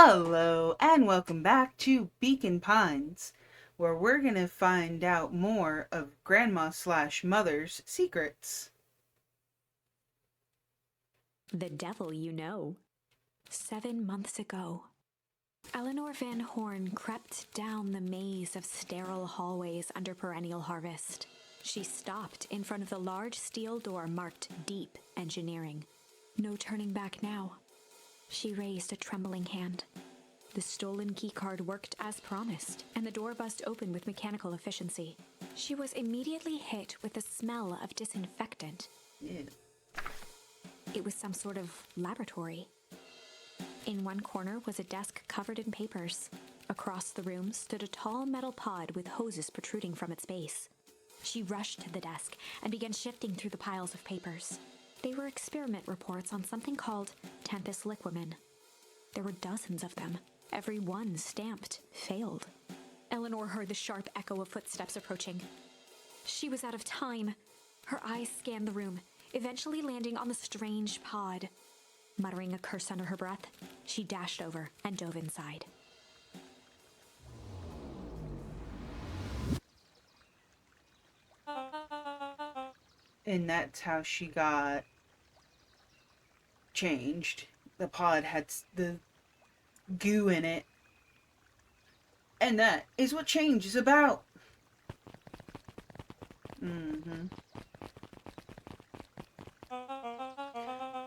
Hello, and welcome back to Beacon Pines, where we're going to find out more of Grandma/Mother's secrets. The devil you know. 7 months ago, Eleanor Van Horn crept down the maze of sterile hallways under perennial harvest. She stopped in front of the large steel door marked Deep Engineering. No turning back now. She raised a trembling hand. The stolen keycard worked as promised, and the door buzzed open with mechanical efficiency. She was immediately hit with the smell of disinfectant. Ew. It was some sort of laboratory. In one corner was a desk covered in papers. Across the room stood a tall metal pod with hoses protruding from its base. She rushed to the desk and began shifting through the piles of papers. They were experiment reports on something called Tempus liquamen. There were dozens of them, every one stamped failed. Eleanor heard the sharp echo of footsteps approaching. She was out of time. Her eyes scanned the room, eventually landing on the strange pod. Muttering a curse under her breath, she dashed over and dove inside. And that's how she got changed. The pod had the goo in it. And that is what change is about.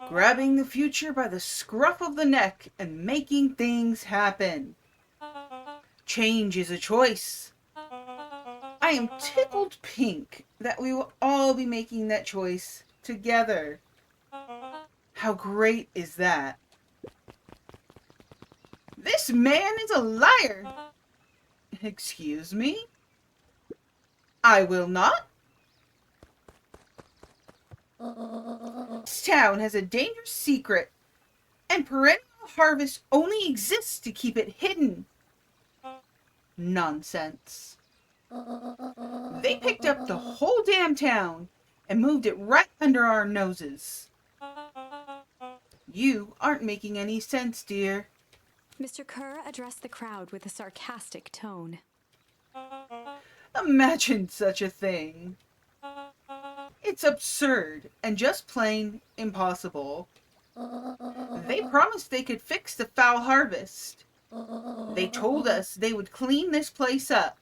Grabbing the future by the scruff of the neck and making things happen. Change is a choice. I am tickled pink that we will all be making that choice together. How great is that? This man is a liar. Excuse me? I will not. This town has a dangerous secret, and perennial harvest only exists to keep it hidden. Nonsense. They picked up the whole damn town and moved it right under our noses. You aren't making any sense, dear. Mr. Kerr addressed the crowd with a sarcastic tone. Imagine such a thing. It's absurd and just plain impossible. They promised they could fix the foul harvest. They told us they would clean this place up.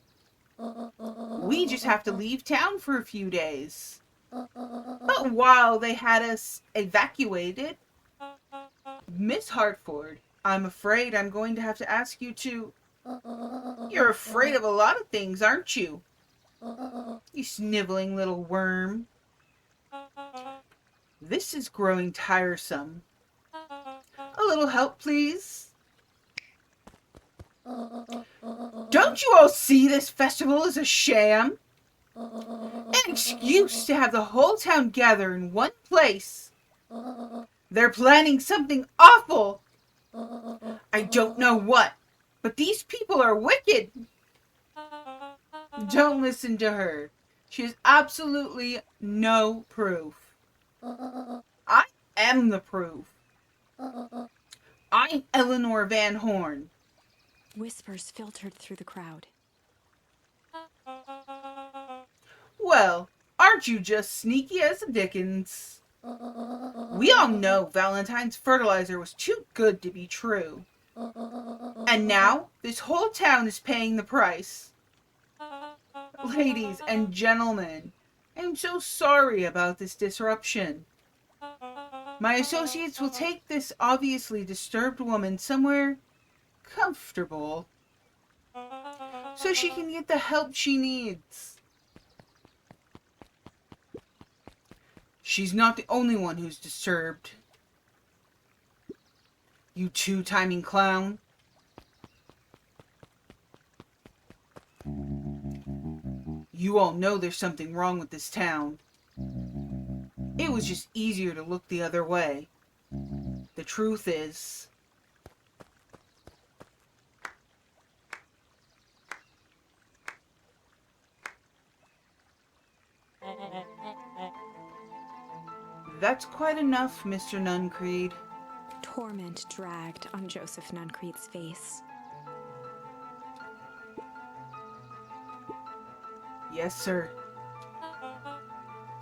We just have to leave town for a few days. But while they had us evacuated, Miss Hartford, I'm afraid I'm going to have to ask you to... You're afraid of a lot of things, aren't you? You sniveling little worm. This is growing tiresome. A little help, please? Don't you all see this festival is a sham? An excuse to have the whole town gather in one place. They're planning something awful. I don't know what, but these people are wicked. Don't listen to her. She has absolutely no proof. I am the proof. I'm Eleanor Van Horn. Whispers filtered through the crowd. Well, aren't you just sneaky as the dickens? We all know Valentine's fertilizer was too good to be true. And now, this whole town is paying the price. Ladies and gentlemen, I'm so sorry about this disruption. My associates will take this obviously disturbed woman somewhere comfortable so she can get the help she needs. She's not the only one who's disturbed. You two-timing clown. You all know there's something wrong with this town. It was just easier to look the other way. The truth is... That's quite enough, Mr. Nuncreed. Torment dragged on Joseph Nuncrete's face. Yes, sir.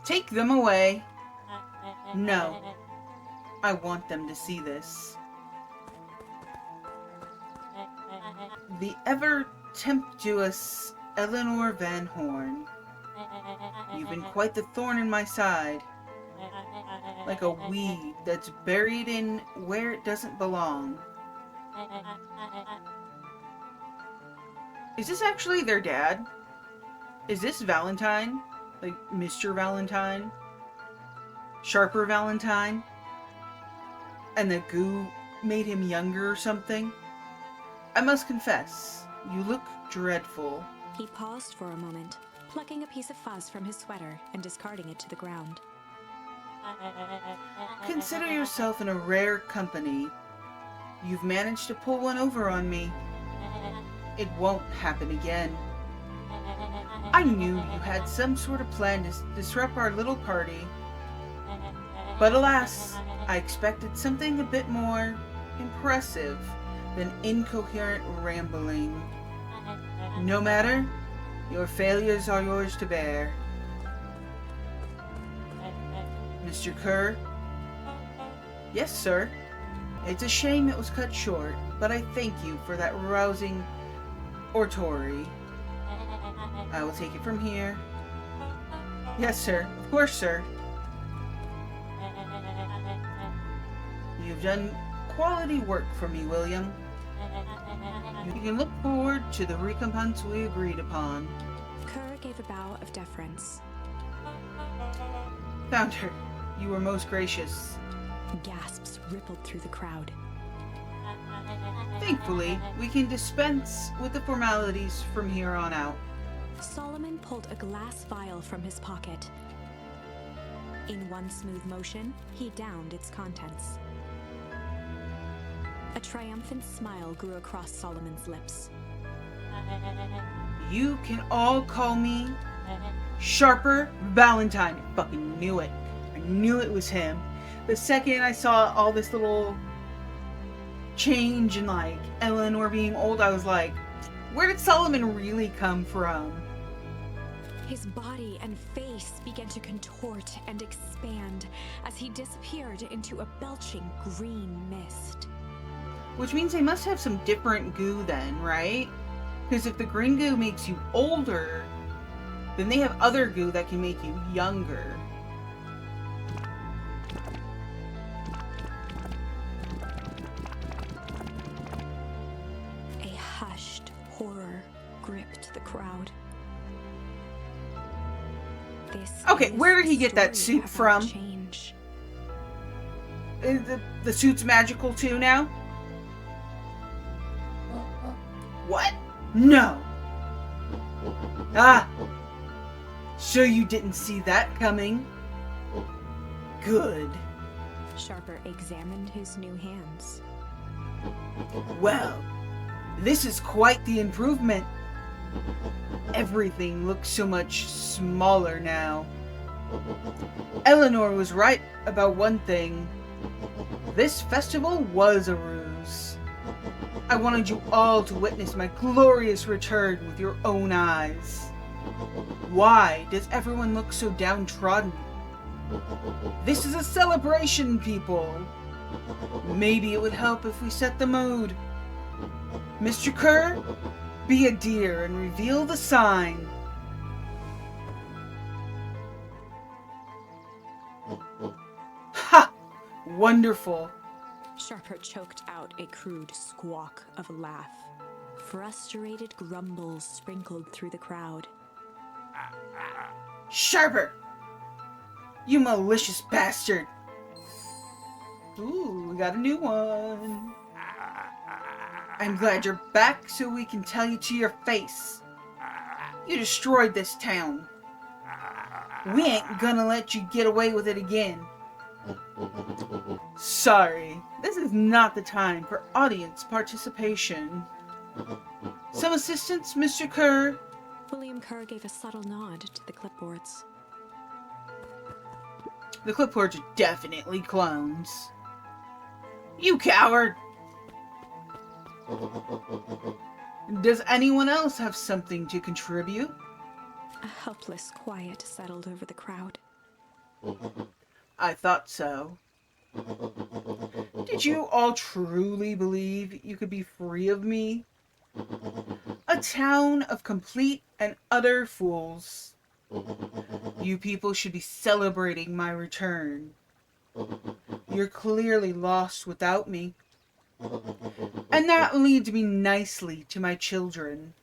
Take them away. No. I want them to see this. The ever-tempestuous Eleanor Van Horn. You've been quite the thorn in my side. Like a weed that's buried in where it doesn't belong. Is this actually their dad? Is this Valentine? Like Mr. Valentine? Sharper Valentine? And the goo made him younger or something? I must confess, you look dreadful. He paused for a moment, plucking a piece of fuzz from his sweater and discarding it to the ground. Consider yourself in a rare company. You've managed to pull one over on me. It won't happen again. I knew you had some sort of plan to disrupt our little party. But alas, I expected something a bit more impressive than incoherent rambling. No matter, your failures are yours to bear. Mr. Kerr? Yes, sir. It's a shame it was cut short, but I thank you for that rousing oratory. I will take it from here. Yes, sir. Of course, sir. You've done quality work for me, William. You can look forward to the recompense we agreed upon. Kerr gave a bow of deference. Founder, you were most gracious. Gasps rippled through the crowd. Thankfully, we can dispense with the formalities from here on out. Solomon pulled a glass vial from his pocket. In one smooth motion, he downed its contents. A triumphant smile grew across Solomon's lips. You can all call me Sharper Valentine. I fucking knew it. I knew it was him. The second I saw all this little change in like Eleanor being old, I was like, where did Solomon really come from? His body and face began to contort and expand as he disappeared into a belching green mist. Which means they must have some different goo then, right? Because if the green goo makes you older, then they have other goo that can make you younger. A hushed horror gripped the crowd. Okay, where did he get that suit from? Change. The suit's magical too now? What? No! Ah! So you didn't see that coming? Good. Sharper examined his new hands. Well, this is quite the improvement. Everything looks so much smaller now. Eleanor was right about one thing. This festival was a ruse. I wanted you all to witness my glorious return with your own eyes. Why does everyone look so downtrodden? This is a celebration, people. Maybe it would help if we set the mood. Mr. Kerr, be a dear and reveal the sign. Ha! Wonderful. Sharper choked out a crude squawk of a laugh. Frustrated grumbles sprinkled through the crowd. Sharper! You malicious bastard! Ooh, we got a new one. I'm glad you're back so we can tell you to your face. You destroyed this town. We ain't gonna let you get away with it again. Sorry, this is not the time for audience participation. Some assistance, Mr. Kerr? William Kerr gave a subtle nod to the clipboards. The clipboards are definitely clones. You coward! Does anyone else have something to contribute? A helpless quiet settled over the crowd. I thought so. Did you all truly believe you could be free of me? A town of complete and utter fools. You people should be celebrating my return. You're clearly lost without me. And that leads me nicely to my children.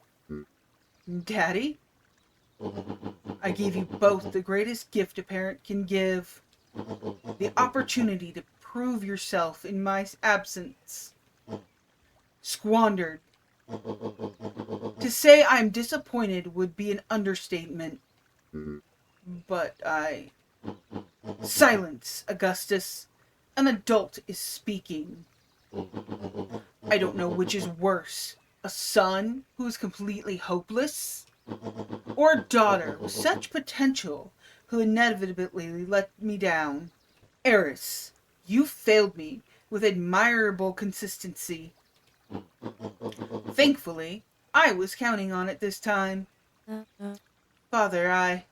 Daddy, I gave you both the greatest gift a parent can give, the opportunity to prove yourself in my absence. Squandered. To say I'm disappointed would be an understatement. But Silence, Augustus. An adult is speaking. I don't know which is worse, a son who is completely hopeless, or a daughter with such potential who inevitably let me down. Eris, you failed me with admirable consistency. Thankfully, I was counting on it this time. Father, I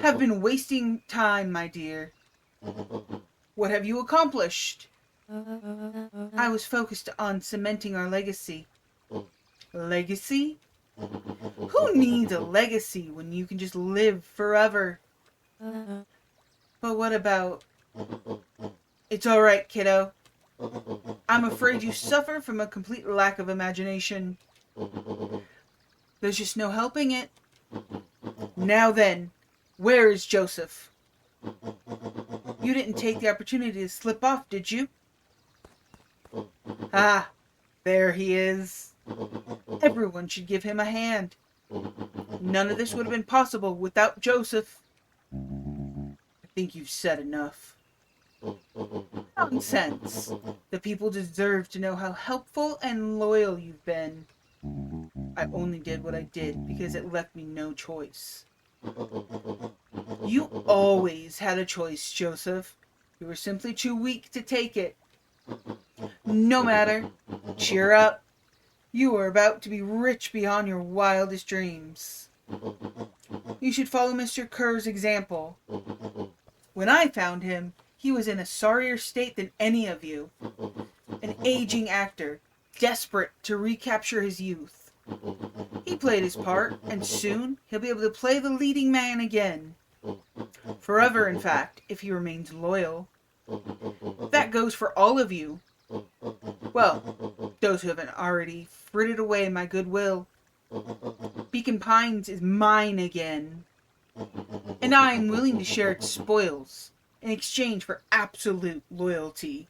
have been wasting time, my dear. What have you accomplished? I was focused on cementing our legacy. Legacy? Who needs a legacy when you can just live forever? But what about... It's alright, kiddo. I'm afraid you suffer from a complete lack of imagination. There's just no helping it. Now then, where is Joseph? You didn't take the opportunity to slip off, did you? Ah, there he is. Everyone should give him a hand. None of this would have been possible without Joseph. I think you've said enough. Nonsense. The people deserve to know how helpful and loyal you've been. I only did what I did because it left me no choice. You always had a choice, Joseph. You were simply too weak to take it. No matter. Cheer up. You are about to be rich beyond your wildest dreams. You should follow Mr. Kerr's example. When I found him, he was in a sorrier state than any of you. An aging actor, desperate to recapture his youth. He played his part, and soon he'll be able to play the leading man again. Forever, in fact, if he remains loyal. That goes for all of you. Well, those who haven't already frittered away my goodwill. Beacon Pines is mine again. And I am willing to share its spoils in exchange for absolute loyalty.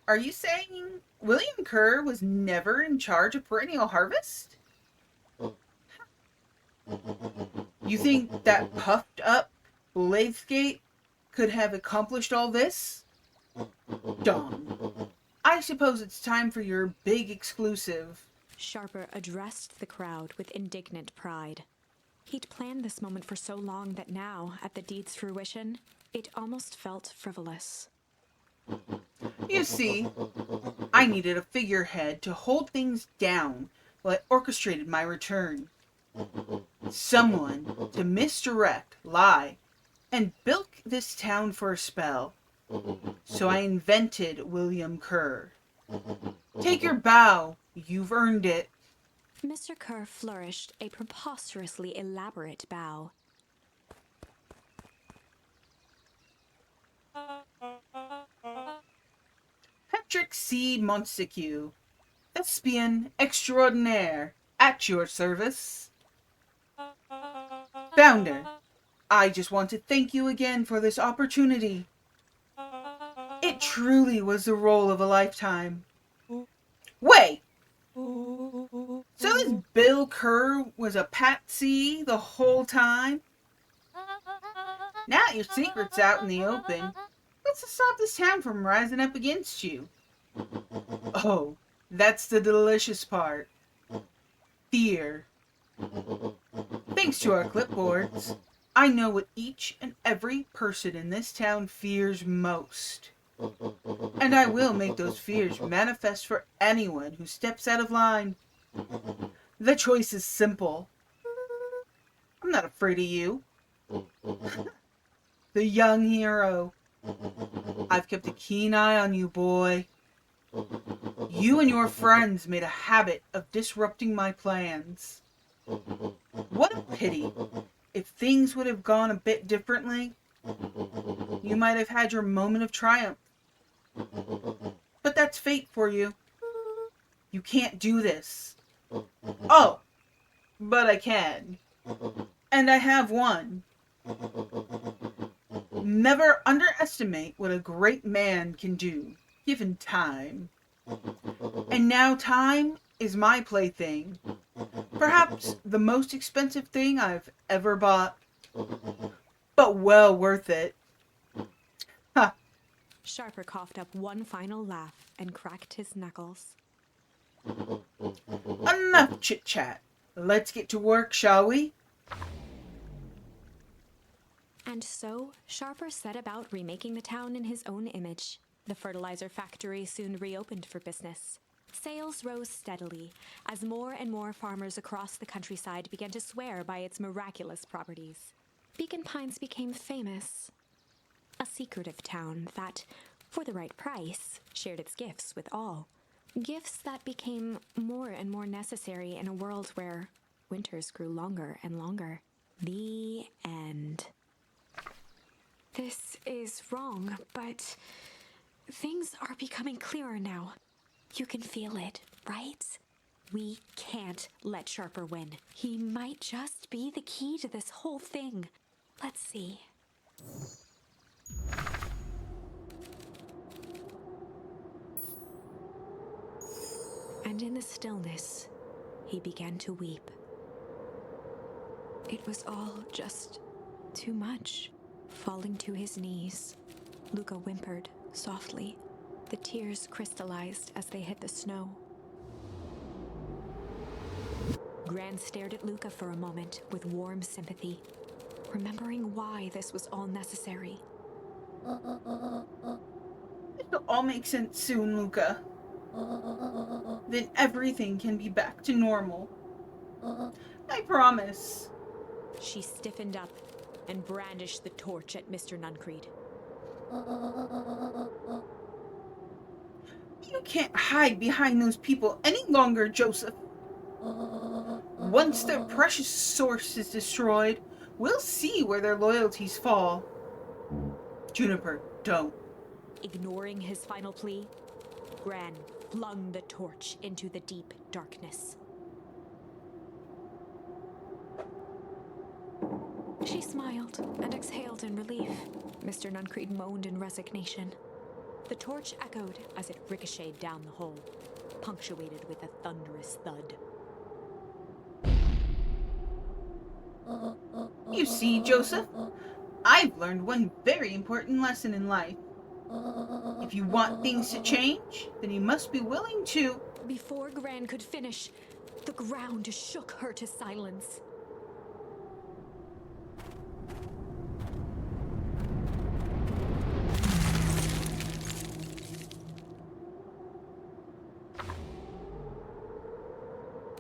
Are you saying William Kerr was never in charge of Perennial Harvest? You think that puffed up Bladesgate could have accomplished all this? Dawn. I suppose it's time for your big exclusive. Sharper addressed the crowd with indignant pride. He'd planned this moment for so long that now, at the deed's fruition, it almost felt frivolous. You see, I needed a figurehead to hold things down while I orchestrated my return. Someone to misdirect, lie, and bilk this town for a spell. So I invented William Kerr. Take your bow, you've earned it. Mr. Kerr flourished a preposterously elaborate bow. Patrick C. Montague, Thespian extraordinaire, at your service. Founder, I just want to thank you again for this opportunity. It truly was the role of a lifetime. Wait! So this Bill Kerr was a patsy the whole time? Now your secret's out in the open. What's to stop this town from rising up against you? Oh, that's the delicious part. Fear. Thanks to our clipboards, I know what each and every person in this town fears most. And I will make those fears manifest for anyone who steps out of line. The choice is simple. I'm not afraid of you, the young hero. I've kept a keen eye on you, boy. You and your friends made a habit of disrupting my plans. What a pity. If things would have gone a bit differently, you might have had your moment of triumph. But that's fate for you. You can't do this. Oh, but I can. And I have won. Never underestimate what a great man can do, given time. And now time is my plaything. Perhaps the most expensive thing I've ever bought. But well worth it. Ha! Sharper coughed up one final laugh and cracked his knuckles. Enough chit-chat. Let's get to work, shall we? And so, Sharper set about remaking the town in his own image. The fertilizer factory soon reopened for business. Sales rose steadily as more and more farmers across the countryside began to swear by its miraculous properties. Beacon Pines became famous. A secretive town that, for the right price, shared its gifts with all. Gifts that became more and more necessary in a world where winters grew longer and longer. The end. This is wrong, but things are becoming clearer now. You can feel it, right? We can't let Sharper win. He might just be the key to this whole thing. Let's see. And in the stillness, he began to weep. It was all just too much. Falling to his knees, Luca whimpered softly. The tears crystallized as they hit the snow. Gran stared at Luca for a moment with warm sympathy, remembering why this was all necessary. It'll all make sense soon, Luca. Then everything can be back to normal. I promise. She stiffened up and brandished the torch at Mr. Nuncreed. You can't hide behind those people any longer, Joseph. Once their precious source is destroyed, we'll see where their loyalties fall. Juniper, don't. Ignoring his final plea, Gran flung the torch into the deep darkness. She smiled and exhaled in relief. Mr. Nuncreed moaned in resignation. The torch echoed as it ricocheted down the hole, punctuated with a thunderous thud. You see, Joseph, I've learned one very important lesson in life. If you want things to change, then you must be willing to... Before Gran could finish, the ground shook her to silence.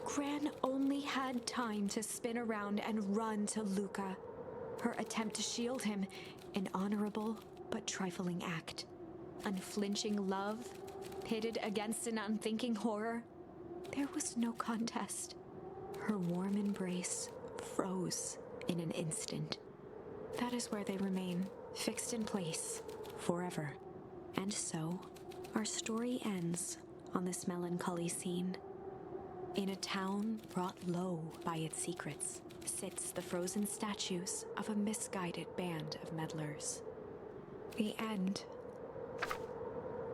Gran only had time to spin around and run to Luca. Her attempt to shield him, an honorable but trifling act. Unflinching love, pitted against an unthinking horror. There was no contest. Her warm embrace froze in an instant. That is where they remain, fixed in place, forever. And so, our story ends on this melancholy scene. In a town brought low by its secrets, sits the frozen statues of a misguided band of meddlers. The end.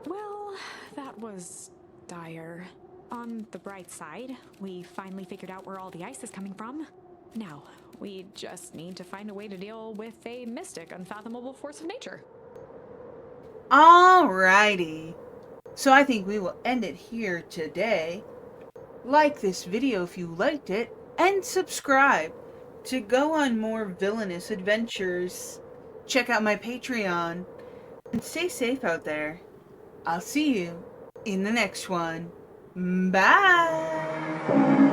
Well, that was dire. On the bright side, we finally figured out where all the ice is coming from. Now, we just need to find a way to deal with a mystic, unfathomable force of nature. Alrighty. So I think we will end it here today. Like this video if you liked it, and subscribe. to go on more villainous adventures. Check out my Patreon and stay safe out there. I'll see you in the next one. Bye!